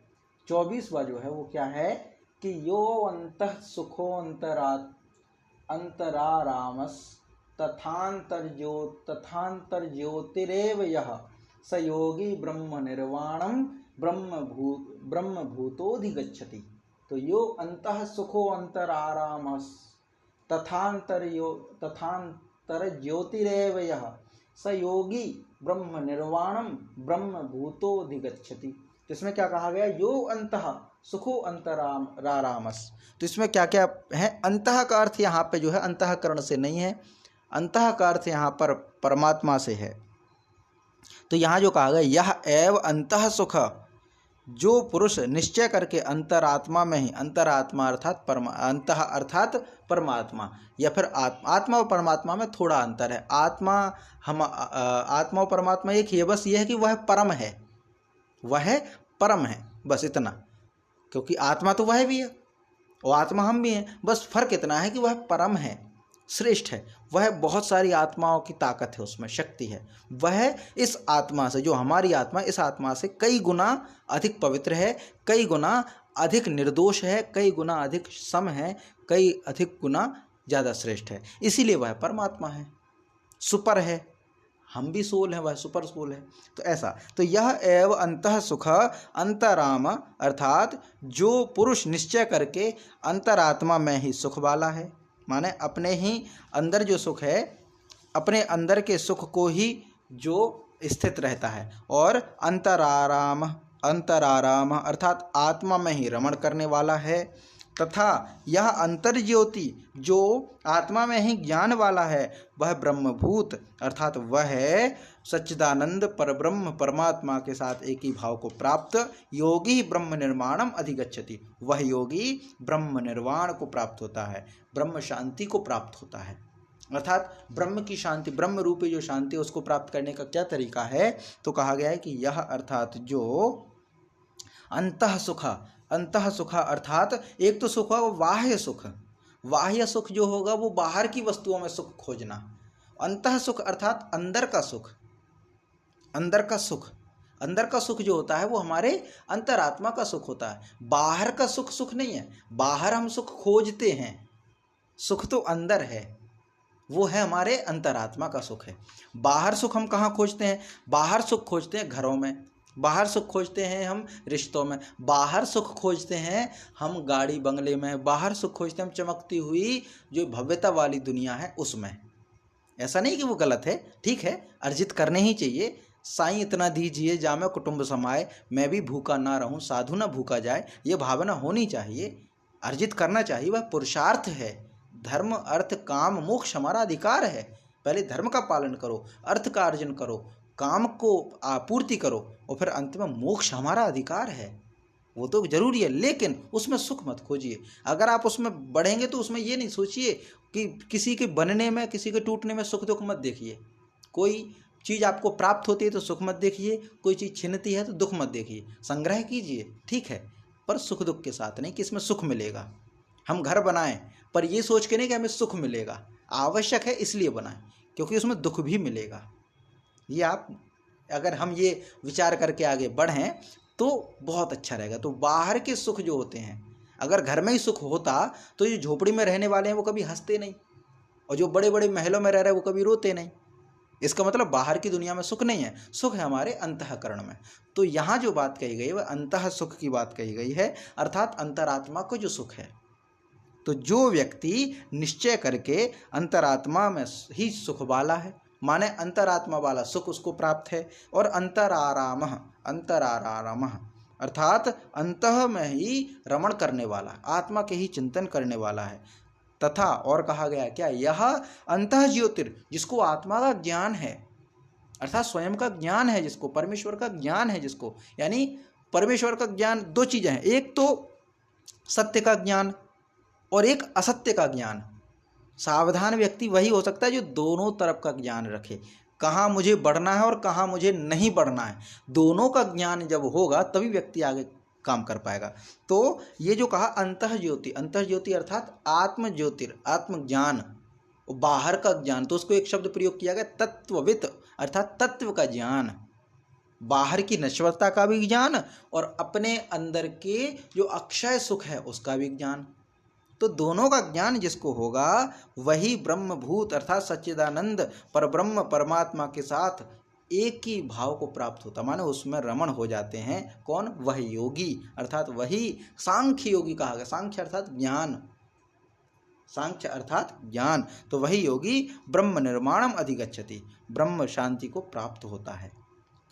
24वां जो है वो क्या है कि यो अंतः सुखो अंतरारामस तथांतर ज्योतिरेव यः स योगी ब्रह्म निर्वाणम ब्रह्म भूतोधिगच्छति। तो यो अंतः सुखो अंतरारामस तथांतर ज्योतिरेव यः स योगी ब्रह्म निर्वाणम ब्रह्म भूतोधिगच्छति। तो इसमें क्या कहा गया, यो अंतः सुखो अंतरारामस। तो इसमें क्या क्या है, अंतः का अर्थ यहाँ पे जो है अंतःकरण से नहीं है, अंतः का अर्थ यहाँ पर परमात्मा से है। तो यहाँ जो कहा गया यह एव अंतः सुख, जो पुरुष निश्चय करके अंतरात्मा में ही, अंतरात्मा अर्थात अंतः अर्थात परमात्मा, या फिर आत्मा और परमात्मा में थोड़ा अंतर है। आत्मा और परमात्मा एक ही है, बस यह है कि वह परम है, वह परम है, बस इतना। क्योंकि आत्मा तो वह भी है और आत्मा हम भी हैं, बस फर्क इतना है कि वह परम है, श्रेष्ठ है, वह बहुत सारी आत्माओं की ताकत है, उसमें शक्ति है। वह इस आत्मा से, जो हमारी आत्मा, इस आत्मा से कई गुना अधिक पवित्र है, कई गुना अधिक निर्दोष है, कई गुना अधिक सम है, कई अधिक गुना ज़्यादा श्रेष्ठ है। इसीलिए वह परमात्मा है, सुपर है। हम भी सोल हैं, वह सुपर सोल है। तो ऐसा, तो यह एव अंतः सुख अंतराम, अर्थात जो पुरुष निश्चय करके अंतरात्मा में ही सुख वाला है, माने अपने ही अंदर जो सुख है, अपने अंदर के सुख को ही जो स्थित रहता है, और अंतराराम अर्थात आत्मा में ही रमण करने वाला है, तथा यह अंतर्ज्योति जो आत्मा में ही ज्ञान वाला है, वह ब्रह्मभूत अर्थात वह सच्चिदानंद परब्रह्म परमात्मा के साथ एक ही भाव को प्राप्त योगी ब्रह्म निर्वाणम अधिगच्छति। वह योगी ब्रह्म निर्वाण को प्राप्त होता है, ब्रह्म शांति को प्राप्त होता है। अर्थात ब्रह्म की शांति, ब्रह्म रूपी जो शांति है, उसको प्राप्त करने का क्या तरीका है, तो कहा गया है कि यह अर्थात जो अंतः सुख अर्थात एक तो सुख है वो बाह्य सुख, बाह्य सुख जो होगा वो बाहर की वस्तुओं में सुख खोजना। अंतः सुख अर्थात अंदर का सुख, अंदर का सुख जो होता है वो हमारे अंतरात्मा का सुख होता है। बाहर का सुख सुख नहीं है, बाहर हम सुख खोजते हैं, सुख तो अंदर है, वो है हमारे अंतरात्मा का सुख है। बाहर सुख हम कहाँ खोजते हैं, बाहर सुख खोजते हैं घरों में, बाहर सुख खोजते हैं हम रिश्तों में, बाहर सुख खोजते हैं हम गाड़ी बंगले में, बाहर सुख खोजते हैं हम चमकती हुई जो भव्यता वाली दुनिया है उसमें। ऐसा नहीं कि वो गलत है, ठीक है, अर्जित करने ही चाहिए। साईं इतना दीजिए जामे कुटुंब समाए, मैं भी भूखा ना रहूं साधु ना भूखा जाए, ये भावना होनी चाहिए, अर्जित करना चाहिए, वह पुरुषार्थ है। धर्म अर्थ काम मोक्ष हमारा अधिकार है। पहले धर्म का पालन करो, अर्थ का अर्जन करो, काम को आपूर्ति करो, और फिर अंत में मोक्ष हमारा अधिकार है, वो तो जरूरी है। लेकिन उसमें सुख मत खोजिए। अगर आप उसमें बढ़ेंगे तो उसमें ये नहीं सोचिए कि किसी के बनने में, किसी के टूटने में सुख दुख मत देखिए। कोई चीज़ आपको प्राप्त होती है तो सुख मत देखिए, कोई चीज़ छिनती है तो दुख मत देखिए। संग्रह कीजिए, ठीक है, पर सुख दुख के साथ नहीं कि इसमें सुख मिलेगा। हम घर बनाएं पर ये सोच के नहीं कि हमें सुख मिलेगा, आवश्यक है इसलिए बनाएं, क्योंकि उसमें दुख भी मिलेगा। ये आप अगर हम ये विचार करके आगे बढ़ें तो बहुत अच्छा रहेगा। तो बाहर के सुख जो होते हैं, अगर घर में ही सुख होता तो ये झोपड़ी में रहने वाले हैं वो कभी हंसते नहीं, और जो बड़े बड़े महलों में रह रहे हैं वो कभी रोते नहीं। इसका मतलब बाहर की दुनिया में सुख नहीं है, सुख है हमारे अंतःकरण में। तो यहाँ जो बात कही गई है वह अंतः सुख की बात कही गई है, अर्थात अंतरात्मा को जो सुख है। तो जो व्यक्ति निश्चय करके अंतरात्मा में ही सुख वाला है, माने अंतरात्मा वाला सुख उसको प्राप्त है, और अंतरारामः अर्थात अंतः में ही रमण करने वाला, आत्मा के ही चिंतन करने वाला है। तथा और कहा गया क्या, यह अंतः ज्योतिर, जिसको आत्मा का ज्ञान है, अर्थात स्वयं का ज्ञान है, जिसको परमेश्वर का ज्ञान है, जिसको यानी परमेश्वर का ज्ञान दो चीजें हैं, एक तो सत्य का ज्ञान और एक असत्य का ज्ञान। सावधान व्यक्ति वही हो सकता है जो दोनों तरफ का ज्ञान रखे, कहाँ मुझे बढ़ना है और कहाँ मुझे नहीं बढ़ना है, दोनों का ज्ञान जब होगा तभी व्यक्ति आगे काम कर पाएगा। तो ये जो कहा अंतः ज्योति अर्थात आत्म ज्योतिर, आत्मज्ञान, बाहर का ज्ञान, तो उसको एक शब्द प्रयोग किया गया तत्ववित, अर्थात तत्व का ज्ञान, बाहर की नश्वरता का भी ज्ञान और अपने अंदर के जो अक्षय सुख है उसका भी ज्ञान। तो दोनों का ज्ञान जिसको होगा वही ब्रह्मभूत अर्थात सच्चिदानंद परब्रह्म परमात्मा के साथ एक ही भाव को प्राप्त होता, माने उसमें रमण हो जाते हैं। कौन? वह योगी, अर्थात वही सांख्य योगी कहा गया। सांख्य अर्थात ज्ञान, सांख्य अर्थात ज्ञान। तो वही योगी ब्रह्म निर्माणम अधिगच्छति, ब्रह्म शांति को प्राप्त होता है।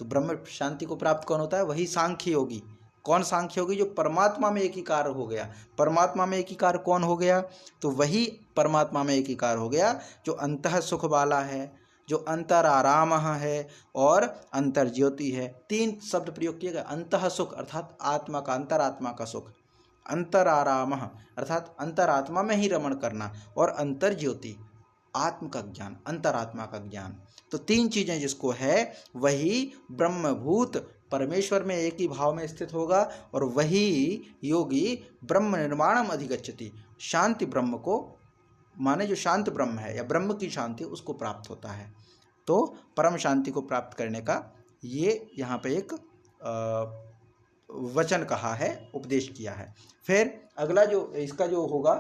तो ब्रह्म शांति को प्राप्त कौन होता है? वही सांख्य योगी। कौन सांख्य योगी? जो परमात्मा में एकीकार हो गया। परमात्मा में एकीकार कौन हो गया? तो वही परमात्मा में एकीकार हो गया जो अंतः सुख वाला है, जो अंतर आराम है और अंतर ज्योति है। तीन शब्द प्रयोग किए गए, अंतः सुख अर्थात आत्मा का, अंतरात्मा का सुख, अंतर आराम अर्थात अंतरात्मा में ही रमण करना, और अंतर ज्योति आत्म का ज्ञान, अंतरात्मा का ज्ञान। तो तीन चीजें जिसको है वही ब्रह्मभूत परमेश्वर में एक ही भाव में स्थित होगा, और वही योगी ब्रह्म निर्माणम अधिगच्छति, शांति ब्रह्म को, माने जो शांत ब्रह्म है या ब्रह्म की शांति उसको प्राप्त होता है। तो परम शांति को प्राप्त करने का ये यहाँ पे एक वचन कहा है, उपदेश किया है। फिर अगला जो इसका जो होगा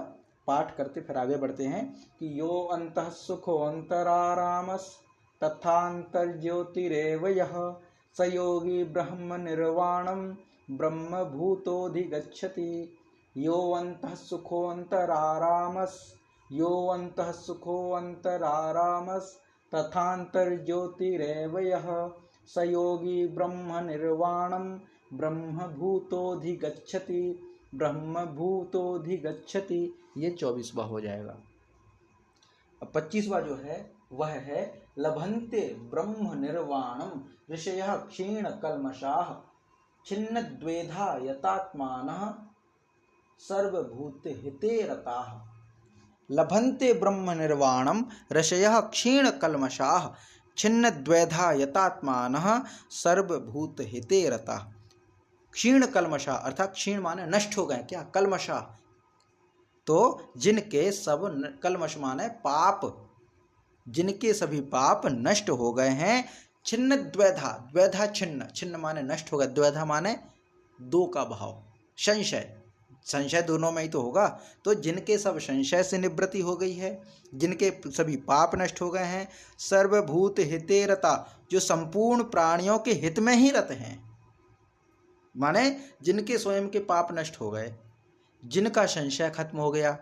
पाठ करते फिर आगे बढ़ते हैं कि यो अंतः सुखो अंतरारामस तथांतर ज्योतिरेव यः स योगी ब्रह्म निर्वाणम ब्रह्म भूतोधिगच्छति। यो अंतः सुखो अंतरारामस, यो अंतः सुखो अंतरारामस तथांतर ज्योतिरेव यः स योगी ब्रह्म निर्वाणम ब्रह्म भूतोधिगच्छति, ब्रह्म भूतोधिगच्छति। ये 24वां हो जाएगा। अब 25वां जो है वह है लभन्ते ब्रह्म निर्वाणम ऋषयः क्षीण कल्मषाः छिन्न द्वेधा यतात्मानः सर्वभूत हिते रताः। लभन्ते ब्रह्म निर्वाणम ऋषयः क्षीण कल्मषाः छिन्न द्वेधा यतात्मानः सर्वभूत हिते रताः। क्षीण कल्मषा अर्थात क्षीण माने नष्ट हो गए, क्या? कल्मषा तो जिनके सब, कल्मष माने पाप, जिनके सभी पाप नष्ट हो गए हैं। छिन्न द्वैधा, द्वैधा छिन्न, छिन्न माने नष्ट हो गया, द्वैधा माने दो का भाव, संशय, संशय दोनों में ही तो होगा। तो जिनके सब संशय से निवृत्ति हो गई है, जिनके सभी पाप नष्ट हो गए हैं, सर्वभूत हिते रता, जो संपूर्ण प्राणियों के हित में ही रत हैं, माने जिनके स्वयं के पाप नष्ट हो गए, जिनका संशय खत्म हो गया,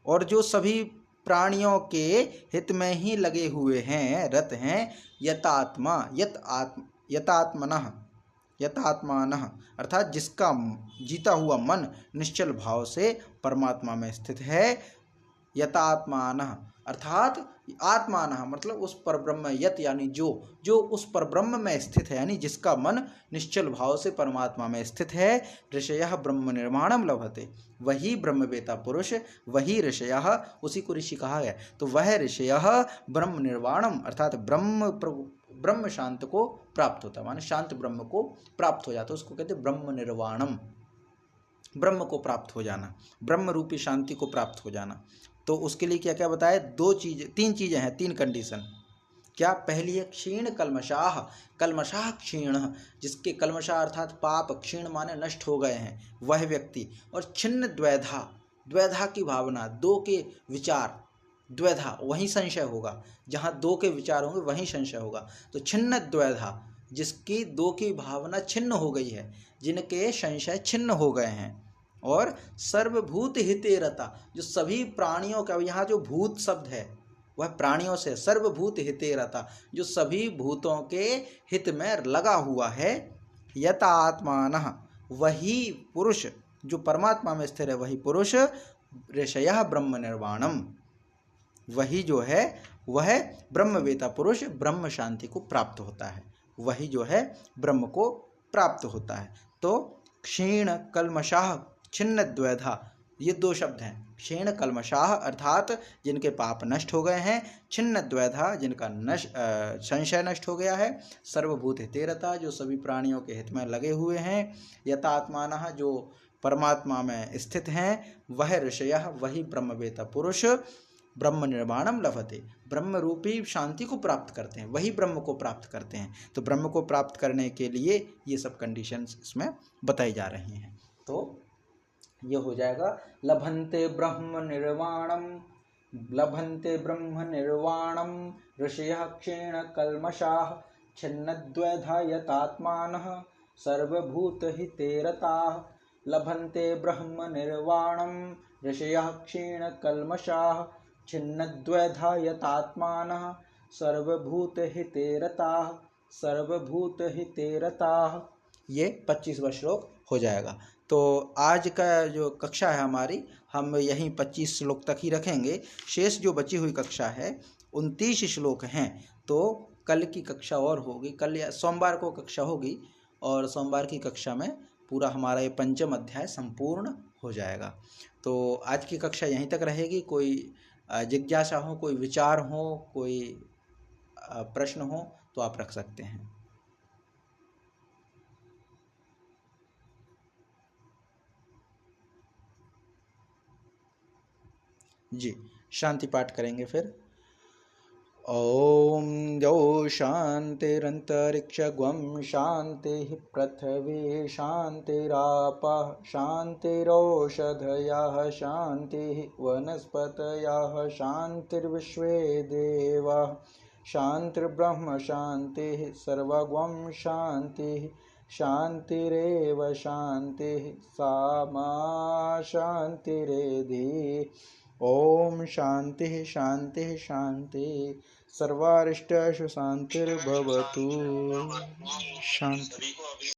और जो सभी प्राणियों के हित में ही लगे हुए हैं, रत हैं। यतात्मा, यतात्मनः, यतात्मानः अर्थात जिसका जीता हुआ मन निश्चल भाव से परमात्मा में स्थित है। यतात्मानः अर्थात आत्मानः मतलब उस परब्रह्म, यत यानी जो उस परब्रह्म में स्थित है, यानी जिसका मन निश्चल भाव से परमात्मा में स्थित है। ऋषयः ब्रह्म निर्माणम लभते, वही ब्रह्मवेता पुरुष, वही ऋषयः, उसी को ऋषि कहा गया। तो वह ऋषयः ब्रह्म निर्वाणम अर्थात ब्रह्म शांत को प्राप्त होता है, माने शांत ब्रह्म को प्राप्त हो जाता है, उसको कहते ब्रह्म निर्वाणम, ब्रह्म को प्राप्त हो जाना, ब्रह्म रूपी शांति को प्राप्त हो जाना। तो उसके लिए क्या क्या बताया? तीन चीजें हैं, तीन कंडीशन। क्या? पहली है क्षीण कल्मषाः, कल्मषाः क्षीण, जिसके कल्मषा अर्थात पाप, क्षीण माने नष्ट हो गए हैं, वह व्यक्ति। और छिन्न द्वैधा, द्वैधा की भावना, दो के विचार, द्वैधा वहीं संशय होगा, जहाँ दो के विचार होंगे वहीं संशय होगा। तो छिन्न द्वैधा, जिसकी दो की भावना छिन्न हो गई है, जिनके संशय छिन्न हो गए हैं। और सर्वभूत हिते रता, जो सभी प्राणियों का, यहाँ जो भूत शब्द है वह प्राणियों से, सर्वभूत हिते रता, जो सभी भूतों के हित में लगा हुआ है। यथा आत्मानः, वही पुरुष जो परमात्मा में स्थिर है, वही पुरुष ऋषयः ब्रह्म निर्वाणम, वही जो है वह ब्रह्मवेता पुरुष ब्रह्म शांति को प्राप्त होता है, वही जो है ब्रह्म को प्राप्त होता है। तो क्षीण कल्मषाः छिन्न द्वैधा, ये दो शब्द हैं। क्षीण कल्मषाः अर्थात जिनके पाप नष्ट हो गए हैं, छिन्न द्वैधा जिनका संशय नष्ट हो गया है, सर्वभूत हितेरता जो सभी प्राणियों के हित में लगे हुए हैं, यथात्मानः जो परमात्मा में स्थित हैं, वह ऋषयः वही ब्रह्मवेता पुरुष ब्रह्म निर्वाणम लभते, ब्रह्म रूपी शांति को प्राप्त करते हैं, वही ब्रह्म को प्राप्त करते हैं। तो ब्रह्म को प्राप्त करने के लिए ये सब कंडीशंस इसमें बताई जा रही हैं। तो ये हो जाएगा लभन्ते ब्रह्म निर्वाणम, लभन्ते ब्रह्म निर्वाणम ऋषयः क्षीण कल्मषाः छिन्न द्वैधा यतात्मानः सर्वभूत हिते रताः। लभन्ते ब्रह्म निर्वाणम ऋषयः क्षीण कल्मषाः छिन्न द्वैधा यतात्मानः सर्वभूत हिते रताः, सर्वभूत हिते रताः। ये 25वां श्लोक हो जाएगा। तो आज का जो कक्षा है हमारी, हम यहीं 25 श्लोक तक ही रखेंगे। शेष जो बची हुई कक्षा है 29 श्लोक हैं। तो कल की कक्षा और होगी, कल या सोमवार को कक्षा होगी, और सोमवार की कक्षा में पूरा हमारा ये 5वां अध्याय संपूर्ण हो जाएगा। तो आज की कक्षा यहीं तक रहेगी। कोई जिज्ञासा हो, कोई विचार हो, कोई प्रश्न हो तो आप रख सकते हैं। जी, शांति पाठ करेंगे फिर। ओम द्यौ शांतिरंतरिक्षगं शांतिः पृथ्वी शांतिरापः शांतिरौषधयः शांतिः वनस्पतयः शांतिर्विश्वे देवाः शांतिर्ब्रह्म शांतिः सर्वगं शांतिः शांतिरेव शांतिः सा मा शांतिरेधि। ओम शांति शांति शांति, सर्वारिष्टेषु शांतिर्भवतु। शांति।